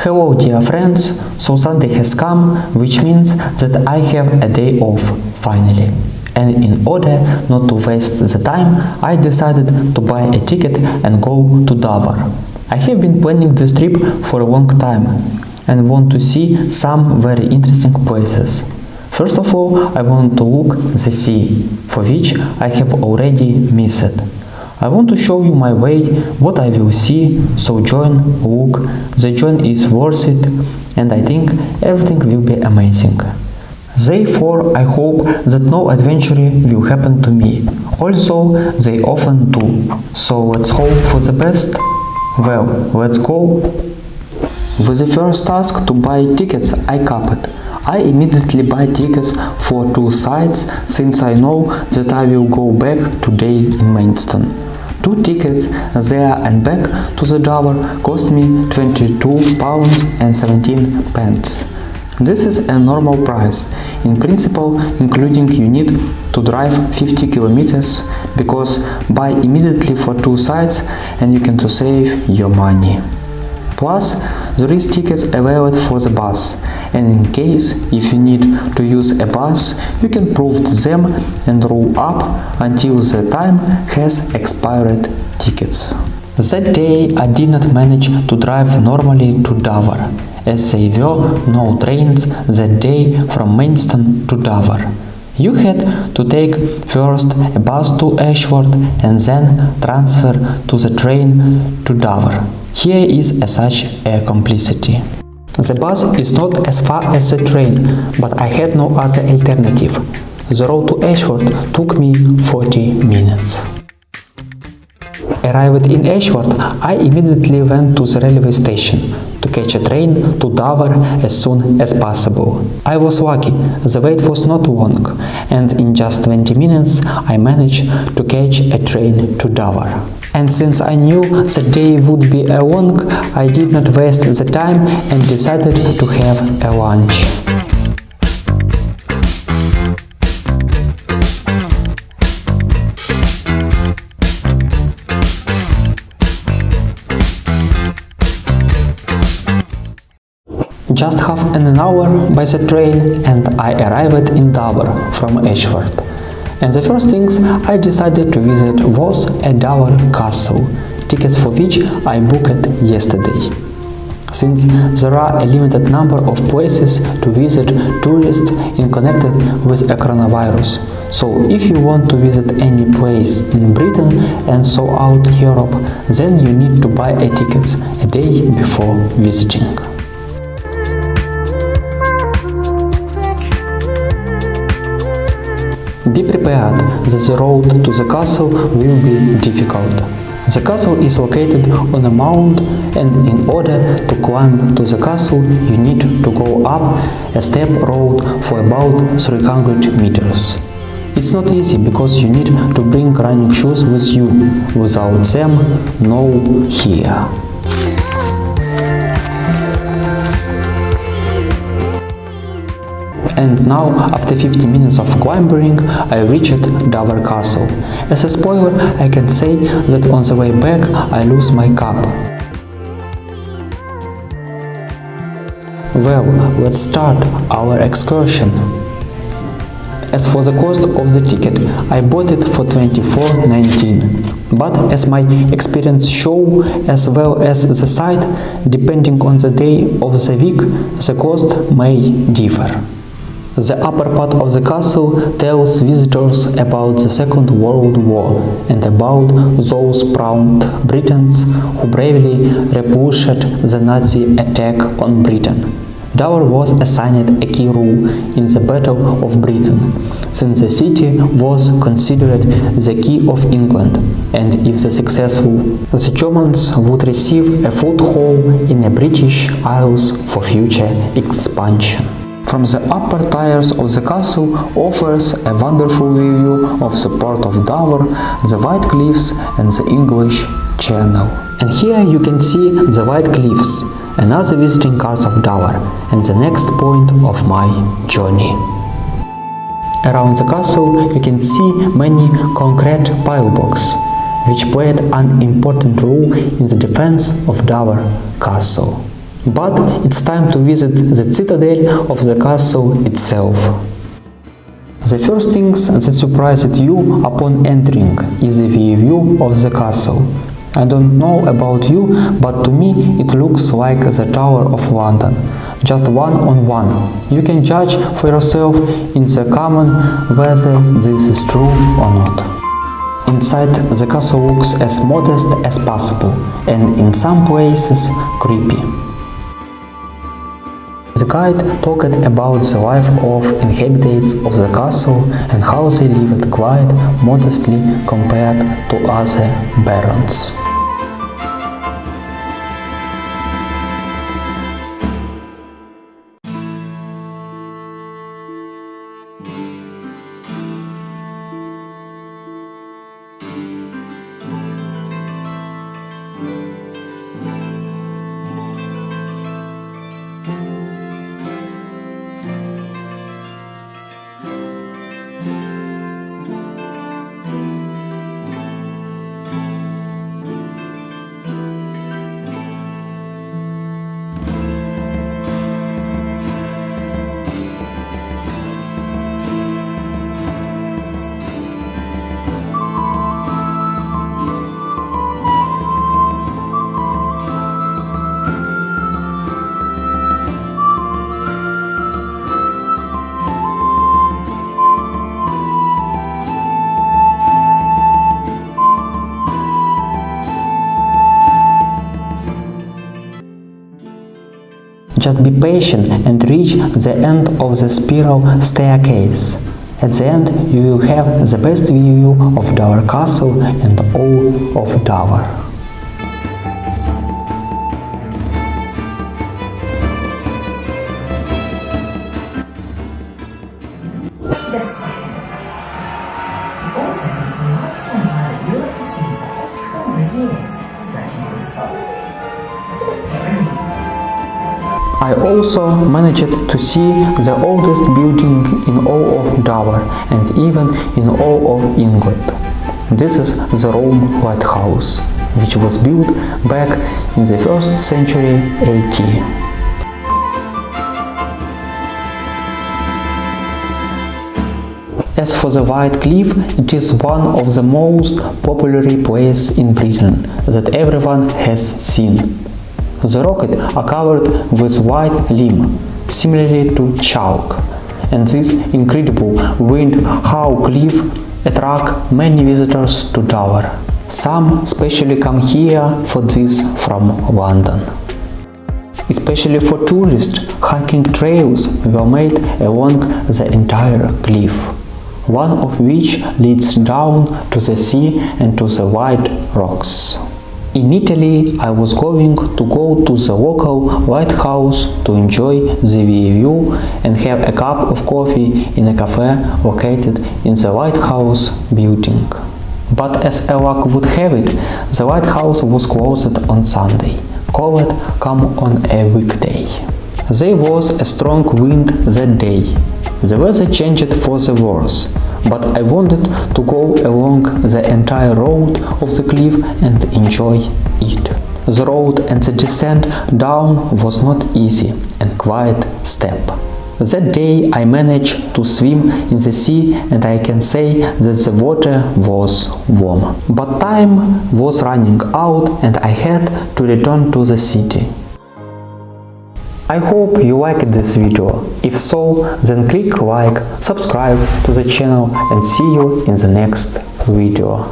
Hello dear friends, so Sunday has come, which means that I have a day off, finally. And in order not to waste the time, I decided to buy a ticket and go to Dover. I have been planning this trip for a long time and want to see some very interesting places. First of all, I want to look the sea, for which I have already missed. I want to show you my way, what I will see, so join, look, the journey is worth it, and I think everything will be amazing. Therefore, I hope that no adventure will happen to me, although they often do. So let's hope for the best. Well, let's go. With the first task to buy tickets, I copied. I immediately buy tickets for two sides, since I know that I will go back today in Maidstone. 2 tickets there and back to the Dover cost me £22.17. This is a normal price, in principle including you need to drive 50 kilometers, because buy immediately for 2 sides and you can to save your money. Plus, there is tickets available for the bus, and in case if you need to use a bus, you can prove them and roll up until the time has expired tickets. That day I did not manage to drive normally to Dover, as there were no trains that day from Maidstone to Dover. You had to take first a bus to Ashford and then transfer to the train to Dover. Here is such a complicity. The bus is not as far as the train, but I had no other alternative. The road to Ashford took me 40 minutes. Arrived in Ashford, I immediately went to the railway station to catch a train to Dover as soon as possible. I was lucky, the wait was not long, and in just 20 minutes I managed to catch a train to Dover. And since I knew the day would be long, I did not waste the time and decided to have a lunch. Just half an hour by the train and I arrived in Dover from Ashford. And the first things I decided to visit was a Dover Castle, tickets for which I booked yesterday. Since there are a limited number of places to visit tourists in connected with a coronavirus, so if you want to visit any place in Britain and so out Europe, then you need to buy a ticket a day before visiting. Be prepared that the road to the castle will be difficult. The castle is located on a mount, and in order to climb to the castle you need to go up a step road for about 300 meters. It's not easy because you need to bring running shoes with you. Without them, no here. And now, after 50 minutes of climbing, I reached Dover Castle. As a spoiler, I can say that on the way back I lose my cup. Well, let's start our excursion. As for the cost of the ticket, I bought it for £24.19. But as my experience show, as well as the site, depending on the day of the week, the cost may differ. The upper part of the castle tells visitors about the Second World War and about those proud Britons who bravely repulsed the Nazi attack on Britain. Dover was assigned a key role in the Battle of Britain, since the city was considered the key of England, and if successful, the Germans would receive a foothold in the British Isles for future expansion. From the upper tiers of the castle offers a wonderful view of the port of Dover, the White Cliffs and the English Channel. And here you can see the White Cliffs, another visiting card of Dover, and the next point of my journey. Around the castle you can see many concrete pillboxes, which played an important role in the defense of Dover Castle. But it's time to visit the citadel of the castle itself. The first things that surprised you upon entering is the view of the castle. I don't know about you, but to me it looks like the Tower of London, just one on one. You can judge for yourself in the comment whether this is true or not. Inside, the castle looks as modest as possible and in some places creepy. The guide talked about the life of inhabitants of the castle and how they lived quite modestly compared to other barons. Just be patient and reach the end of the spiral staircase. At the end you will have the best view of Dover Castle and all of Dover. The second. Also, the largest empire Europe had seen for 800 years, stretching from Scotland to the Pyrenees. I also managed to see the oldest building in all of Dover and even in all of England. This is the Rome Lighthouse, which was built back in the 1st century AD. As for the White Cliff, it is one of the most popular places in Britain that everyone has seen. The rocks are covered with white lime, similar to chalk, and this incredible wind-how cliff attracts many visitors to Dover. Some especially come here for this from London. Especially for tourists, hiking trails were made along the entire cliff, one of which leads down to the sea and to the white rocks. In Italy, I was going to go to the local lighthouse to enjoy the view and have a cup of coffee in a cafe located in the lighthouse building. But as luck would have it, the lighthouse was closed on Sunday. COVID came on a weekday. There was a strong wind that day. The weather changed for the worse, but I wanted to go along the entire road of the cliff and enjoy it. The road and the descent down was not easy and quite steep. That day I managed to swim in the sea and I can say that the water was warm. But time was running out and I had to return to the city. I hope you liked this video. If so, then click like, subscribe to the channel and see you in the next video.